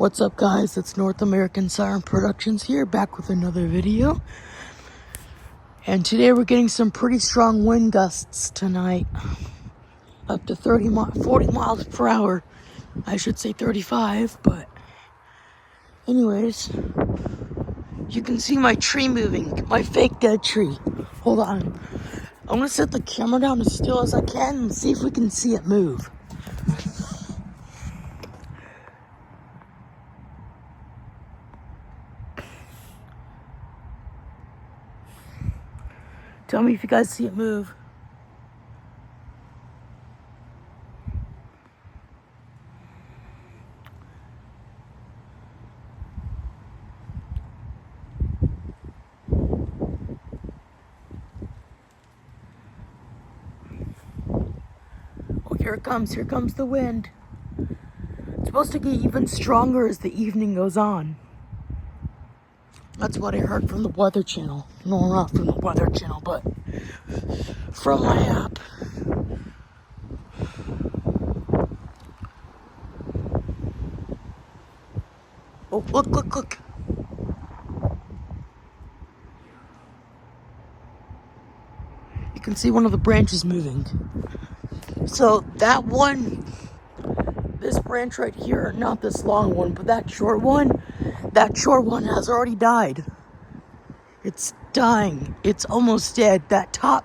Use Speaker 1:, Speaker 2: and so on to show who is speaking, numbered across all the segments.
Speaker 1: What's up, guys? It's North American Siren Productions here, back with another video. And today we're getting some pretty strong wind gusts tonight. Up to 40 miles per hour. I should say 35, but anyways, you can see my tree moving, my fake dead tree. Hold on. I'm gonna set the camera down as still as I can and see if we can see it move. Tell me if you guys see it move. Oh, here comes the wind. It's supposed to get even stronger as the evening goes on. That's what I heard from the Weather Channel. No, not from the Weather Channel, but from my app. Oh, look. You can see one of the branches moving. So that one, this branch right here, not this long one, but that short one has already died. It's dying. It's almost dead. That top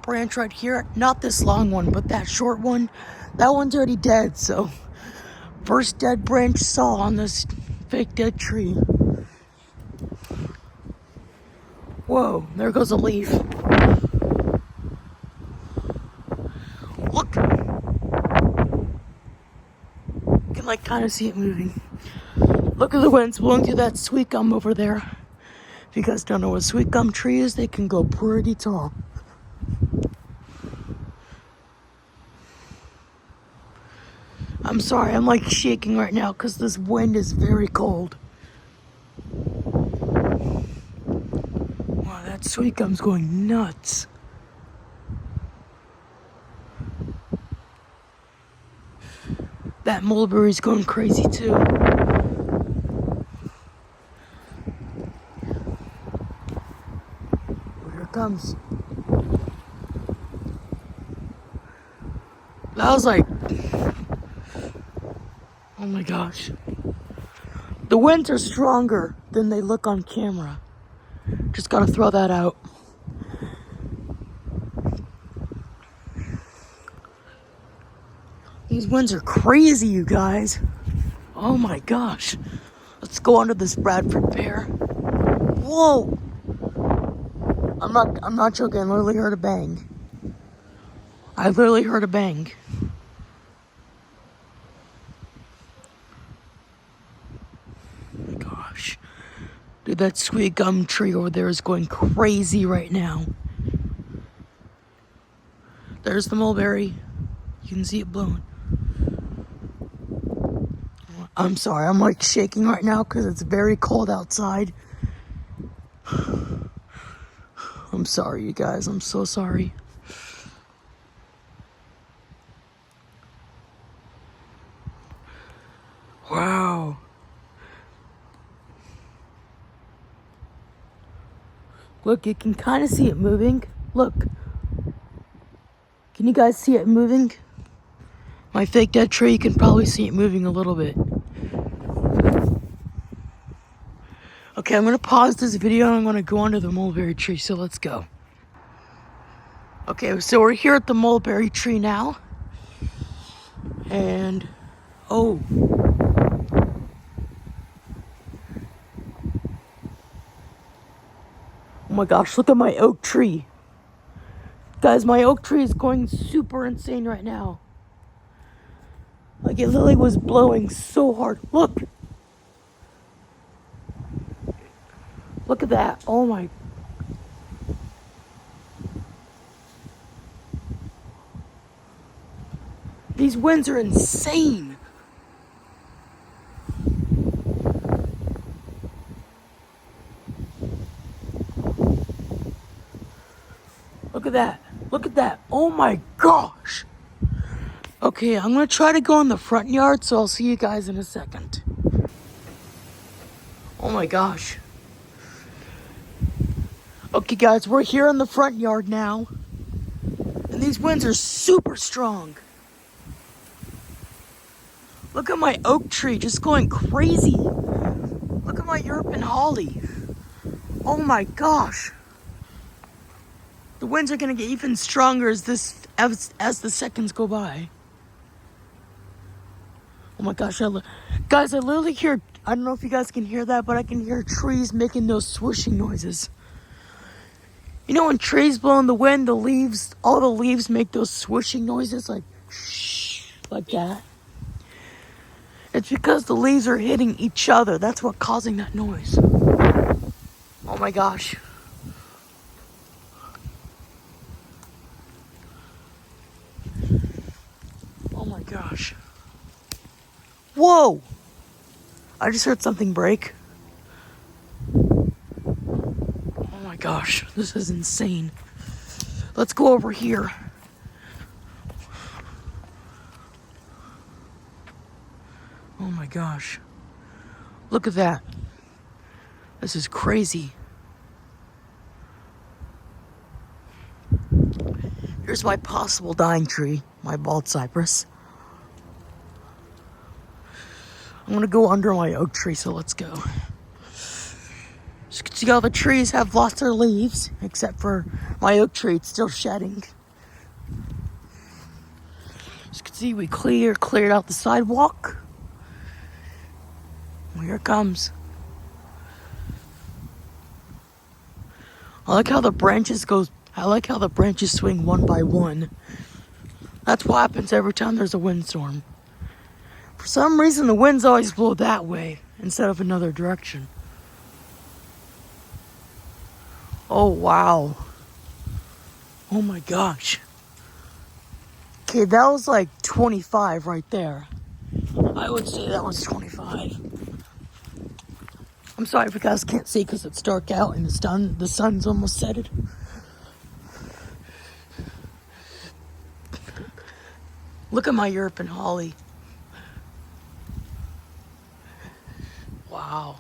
Speaker 1: branch right here, not this long one, but that short one, that one's already dead. So first dead branch saw on this fake dead tree. Whoa, there goes a leaf. Look. You can kind of see it moving. Look at the winds blowing through that sweet gum over there. If you guys don't know what a sweet gum tree is, they can go pretty tall. I'm sorry, I'm shaking right now because this wind is very cold. Wow, that sweet gum's going nuts. That mulberry's going crazy too. Here it comes. That was oh my gosh. The winds are stronger than they look on camera. Just gotta throw that out. These winds are crazy, you guys. Oh my gosh. Let's go under this Bradford pear. Whoa! I'm not joking. I literally heard a bang. I literally heard a bang. Oh my gosh. Dude, that sweet gum tree over there is going crazy right now. There's the mulberry. You can see it blowing. I'm sorry, I'm shaking right now because it's very cold outside. I'm sorry, you guys. I'm so sorry. Wow. Look, you can kind of see it moving. Look. Can you guys see it moving? My fake dead tree, you can probably see it moving a little bit. Okay, I'm going to pause this video and I'm going to go under the mulberry tree, so let's go. Okay, so we're here at the mulberry tree now. And, oh my gosh, look at my oak tree. Guys, my oak tree is going super insane right now. It literally was blowing so hard. Look. Look at that. Oh my. These winds are insane. Look at that. Look at that. Oh my gosh. Okay, I'm gonna try to go in the front yard, so I'll see you guys in a second. Oh my gosh. Okay guys, we're here in the front yard now. And these winds are super strong. Look at my oak tree just going crazy. Look at my European holly. Oh my gosh. The winds are gonna get even stronger as the seconds go by. Oh my gosh, guys, I literally hear, I don't know if you guys can hear that, but I can hear trees making those swishing noises. You know when trees blow in the wind, all the leaves make those swishing noises like shh, like that. It's because the leaves are hitting each other. That's what's causing that noise. Oh my gosh. Oh my gosh. Whoa! I just heard something break. Oh my gosh, this is insane. Let's go over here. Oh my gosh. Look at that. This is crazy. Here's my possible dying tree, my bald cypress. I'm gonna go under my oak tree, so let's go. As you can see, all the trees have lost their leaves, except for my oak tree, it's still shedding. As you can see, we cleared out the sidewalk. Well, here it comes. I like how the branches swing one by one. That's what happens every time there's a windstorm. For some reason, the winds always blow that way instead of another direction. Oh, wow. Oh my gosh. Okay, that was like 25 right there. I would say that was 25. I'm sorry if you guys can't see because it's dark out and the sun's almost setted. Look at my European holly. Wow.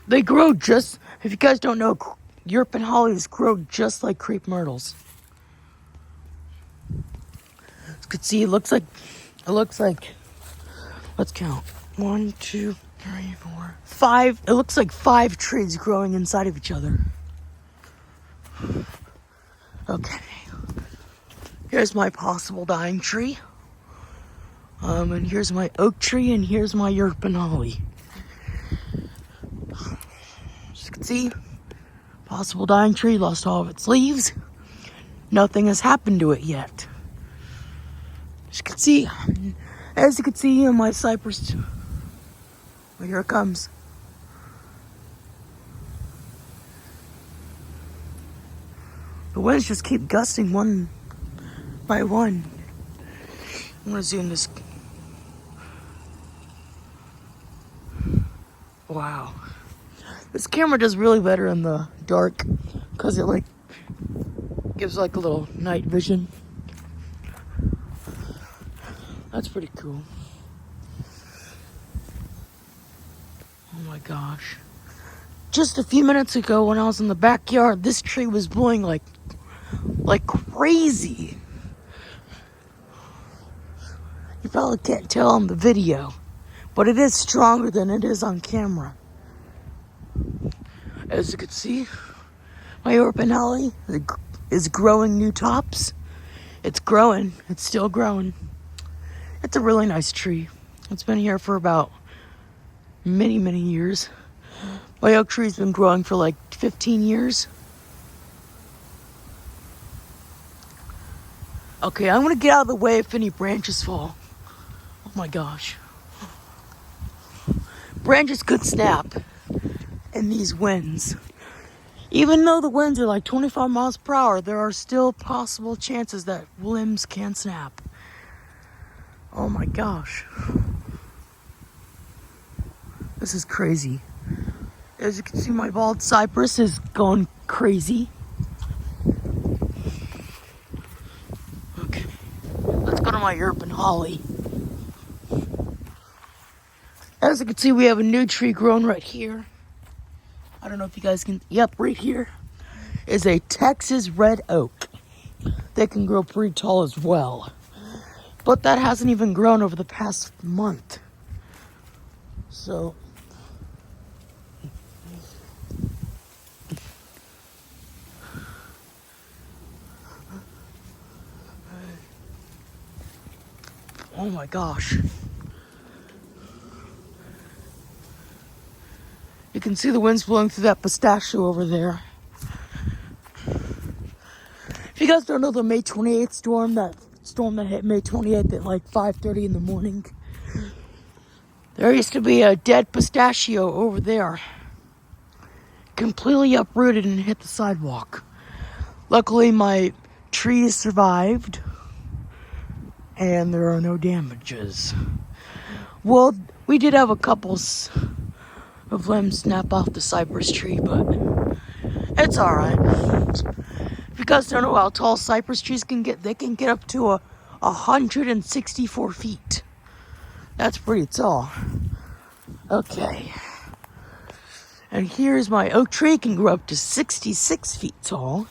Speaker 1: They grow if you guys don't know, European hollies grow just like crepe myrtles. As you can see, it looks like, let's count. 1, 2, 3, 4, 5. It looks like 5 trees growing inside of each other. Okay. Here's my possible dying tree. And here's my oak tree, and here's my European holly. As you can see, possible dying tree lost all of its leaves. Nothing has happened to it yet. As you can see in my cypress. Well, here it comes. The winds just keep gusting one by one. I'm gonna zoom this. Wow. This camera does really better in the dark because it gives a little night vision. That's pretty cool. Oh my gosh. Just a few minutes ago when I was in the backyard, this tree was blowing like crazy. You probably can't tell on the video, but it is stronger than it is on camera. As you can see, my European holly is growing new tops. It's growing. It's still growing. It's a really nice tree. It's been here for about many, many years. My oak tree's been growing for like 15 years. Okay, I'm gonna get out of the way if any branches fall. Oh my gosh. Branches could snap in these winds. Even though the winds are like 25 miles per hour, there are still possible chances that limbs can snap. Oh my gosh. This is crazy. As you can see, my bald cypress is going crazy. Okay. Let's go to my European holly. As you can see, we have a new tree growing right here. I don't know if you guys can, yep, right here is a Texas red oak. They can grow pretty tall as well. But that hasn't even grown over the past month. So, oh my gosh. You can see the winds blowing through that pistachio over there. If you guys don't know the May 28th storm that hit May 28th at like 5:30 in the morning, there used to be a dead pistachio over there, completely uprooted and hit the sidewalk. Luckily, my trees survived, and there are no damages. Well, we did have a couple of limbs snap off the cypress tree, but it's alright. If you guys don't know how tall cypress trees can get, they can get up to 164 feet. That's pretty tall. Okay. And here's my oak tree, can grow up to 66 feet tall.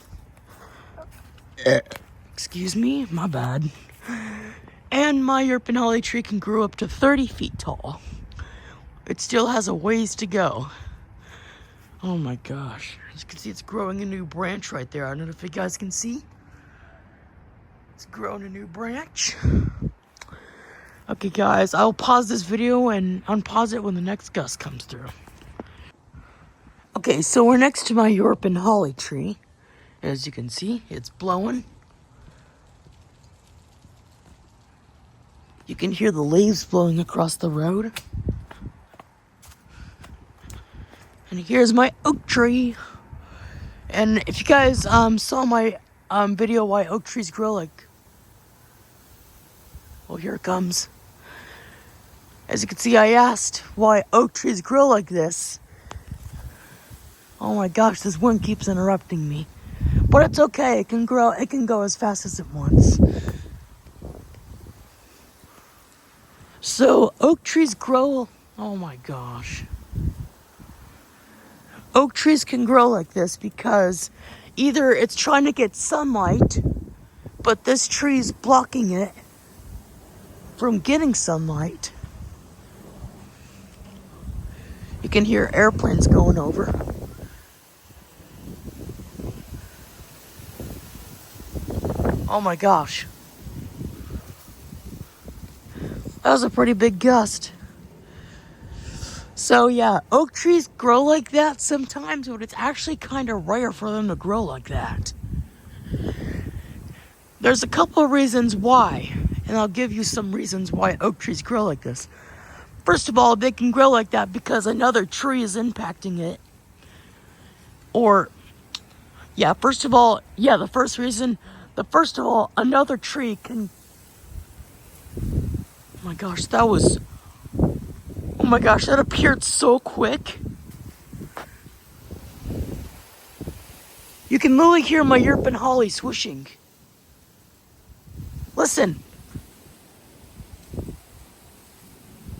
Speaker 1: Excuse me, my bad. And my European holly tree can grow up to 30 feet tall. It still has a ways to go. Oh my gosh. As you can see, it's growing a new branch right there. I don't know if you guys can see. It's growing a new branch. Okay guys, I'll pause this video and unpause it when the next gust comes through. Okay, so we're next to my European holly tree. As you can see, it's blowing. You can hear the leaves blowing across the road. And here's my oak tree. And if you guys saw my video why oak trees grow like... Well, here it comes. As you can see, I asked why oak trees grow like this. Oh my gosh, this wind keeps interrupting me. But it's okay, it can go as fast as it wants. So, oak trees grow... Oh my gosh. Oak trees can grow like this because either it's trying to get sunlight, but this tree's blocking it from getting sunlight. You can hear airplanes going over. Oh my gosh. That was a pretty big gust. So yeah, oak trees grow like that sometimes, but it's actually kind of rare for them to grow like that. There's a couple of reasons why, and I'll give you some reasons why oak trees grow like this. First of all, they can grow like that because another tree is impacting it. Or, yeah, first of all, another tree can... Oh my gosh, that appeared so quick. You can literally hear my European holly swooshing. Listen.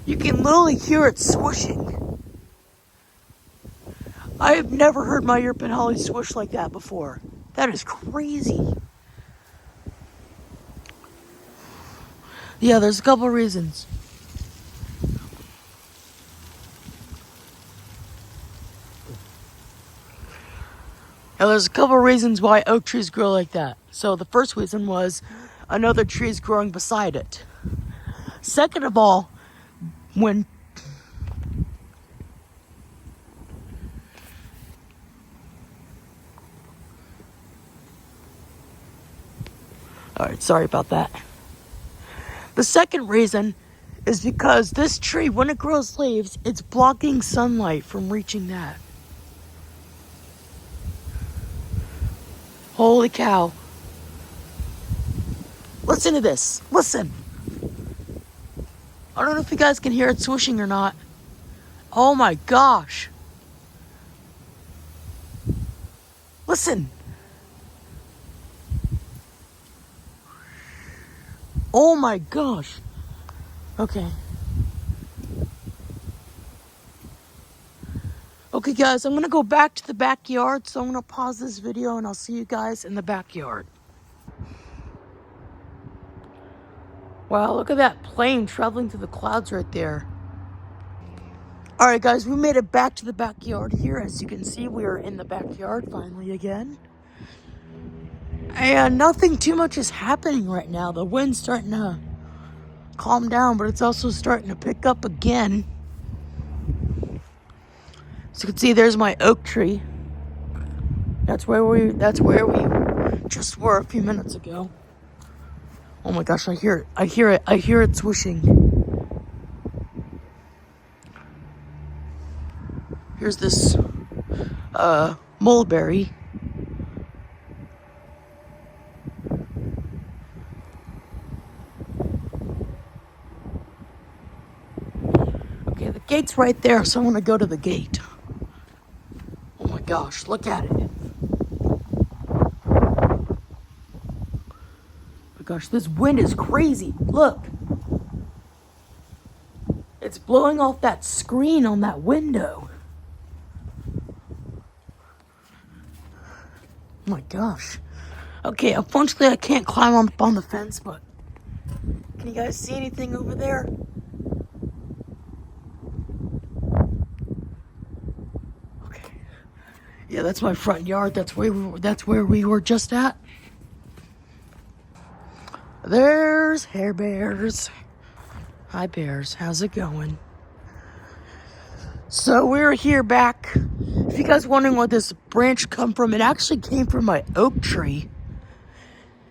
Speaker 1: You can literally hear it swooshing. I have never heard my European holly swoosh like that before. That is crazy. Yeah, there's a couple of reasons. Now, there's a couple of reasons why oak trees grow like that. So the first reason was another tree is growing beside it. Second of all, when... Alright, sorry about that. The second reason is because this tree, when it grows leaves, it's blocking sunlight from reaching that. Holy cow. Listen to this. Listen. I don't know if you guys can hear it swooshing or not. Oh my gosh. Listen. Oh my gosh. Okay. Okay, guys, I'm going to go back to the backyard, so I'm going to pause this video, and I'll see you guys in the backyard. Wow, look at that plane traveling through the clouds right there. Alright, guys, we made it back to the backyard here. As you can see, we are in the backyard finally again. And nothing too much is happening right now. The wind's starting to calm down, but it's also starting to pick up again. So you can see there's my oak tree. That's where we just were a few minutes ago. Oh my gosh, I hear it swishing. Here's this mulberry. Okay, the gate's right there, so I'm gonna go to the gate. Oh my gosh, look at it. Oh my gosh, this wind is crazy. Look. It's blowing off that screen on that window. Oh my gosh. Okay, unfortunately I can't climb up on the fence, but can you guys see anything over there? Okay. Yeah, that's my front yard. That's where we were just at. There's Hair Bears. Hi Bears, how's it going? So we're here back. If you guys wondering where this branch come from, it actually came from my oak tree.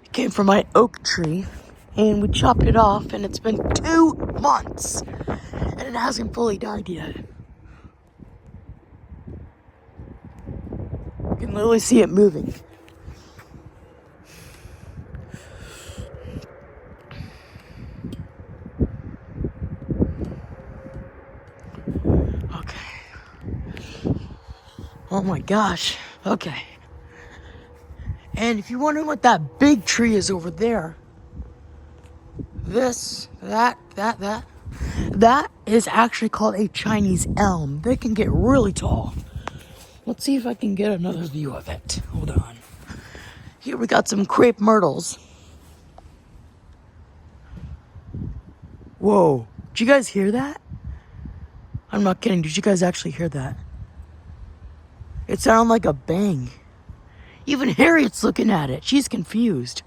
Speaker 1: It came from my oak tree, and we chopped it off, and it's been 2 months, and it hasn't fully died yet. You can literally see it moving. Oh my gosh. Okay. And if you're wondering what that big tree is over there, that is actually called a Chinese elm. They can get really tall. Let's see if I can get another view of it. Hold on. Here we got some crepe myrtles. Whoa. Did you guys hear that? I'm not kidding. Did you guys actually hear that? It sounded like a bang. Even Harriet's looking at it. She's confused.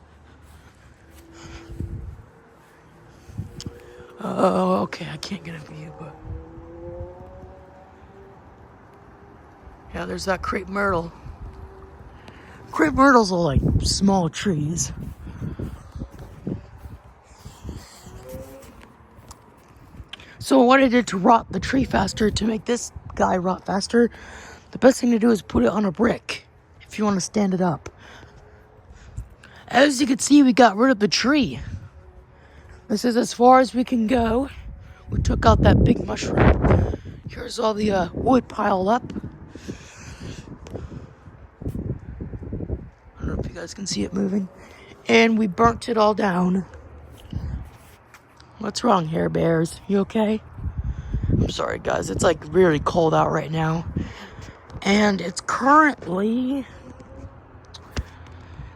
Speaker 1: Oh, okay. I can't get a view, but... yeah, there's that crepe myrtle. Crepe myrtles are like small trees. So what I did to rot the tree faster, to make this guy rot faster, the best thing to do is put it on a brick if you want to stand it up. As you can see, we got rid of the tree. This is as far as we can go. We took out that big mushroom. Here's all the wood piled up. I don't know if you guys can see it moving. And we burnt it all down. What's wrong, Hair Bears? You okay? I'm sorry, guys. It's like really cold out right now. And it's currently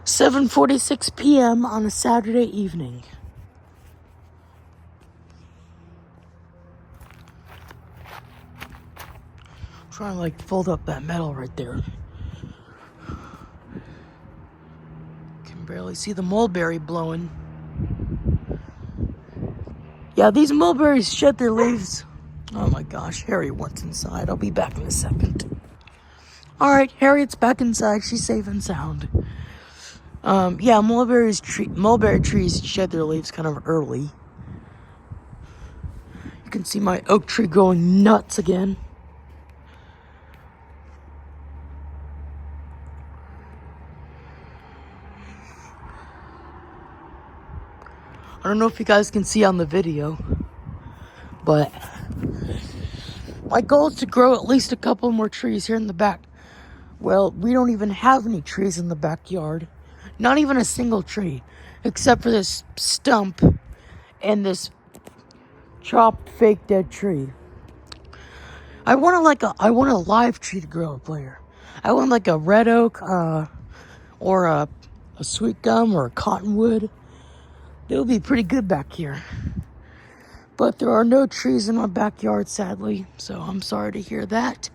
Speaker 1: 7:46 p.m. on a Saturday evening. I'm trying to like fold up that metal right there. Can barely see the mulberry blowing. Yeah, these mulberries shed their leaves. Oh my gosh, Harriet went inside. I'll be back in a second. Alright, Harriet's back inside. She's safe and sound. Yeah, mulberry trees shed their leaves kind of early. You can see my oak tree going nuts again. I don't know if you guys can see on the video, but my goal is to grow at least a couple more trees here in the back. Well, we don't even have any trees in the backyard. Not even a single tree, except for this stump and this chopped fake dead tree. I want a live tree to grow up later. I want like a red oak, or a sweet gum or a cottonwood. They'll be pretty good back here. But there are no trees in my backyard, sadly, so I'm sorry to hear that.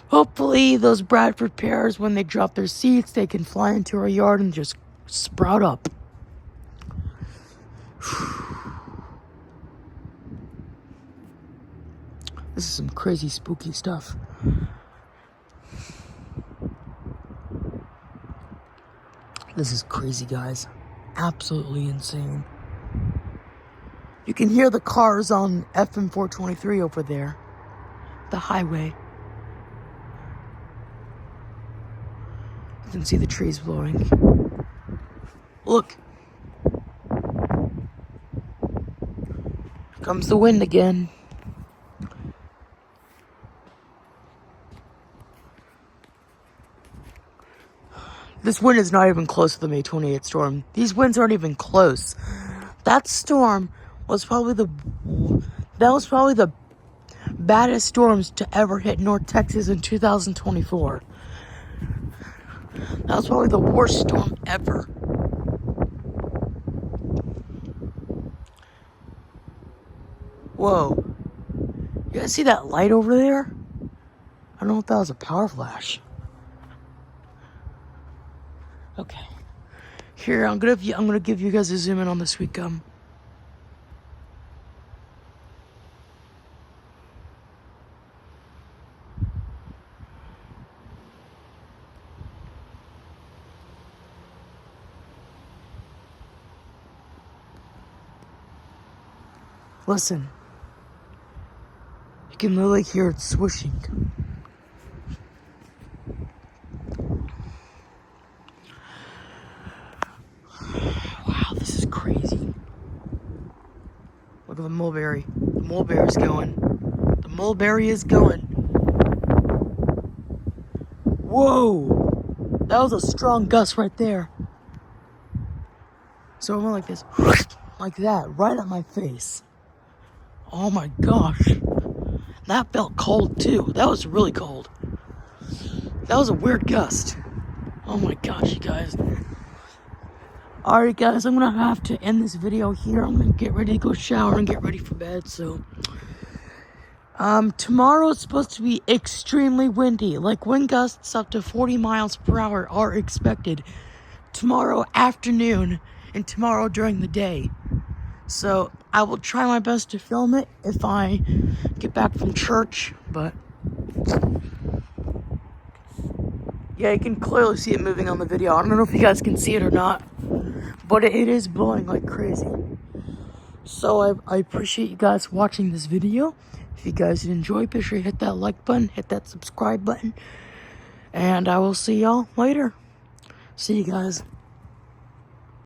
Speaker 1: Hopefully, those Bradford pears, when they drop their seeds, they can fly into our yard and just sprout up. This is some crazy, spooky stuff. This is crazy, guys. Absolutely insane. You can hear the cars on FM 423 over there. The highway. You can see the trees blowing. Look. Here comes the wind again. This wind is not even close to the May 28th storm. These winds aren't even close. That storm was probably the baddest storms to ever hit North Texas in 2024. That was probably the worst storm ever. Whoa. You guys see that light over there? I don't know if that was a power flash. Okay. Here, I'm gonna give you guys a zoom in on the sweet gum. Listen. You can literally hear it swooshing. Wow, this is crazy. Look at the mulberry. The mulberry's going. The mulberry is going. Whoa! That was a strong gust right there. So it went like this. Like that, right at my face. Oh my gosh. That felt cold too. That was really cold. That was a weird gust. Oh my gosh, you guys. Alright guys, I'm gonna have to end this video here. I'm gonna get ready to go shower and get ready for bed, so. Tomorrow is supposed to be extremely windy. Like wind gusts up to 40 miles per hour are expected tomorrow afternoon and tomorrow during the day. So I will try my best to film it if I get back from church, but yeah, you can clearly see it moving on the video. I don't know if you guys can see it or not, but it is blowing like crazy. So I appreciate you guys watching this video. If you guys did enjoy, be sure to hit that like button, hit that subscribe button, and I will see y'all later. See you guys.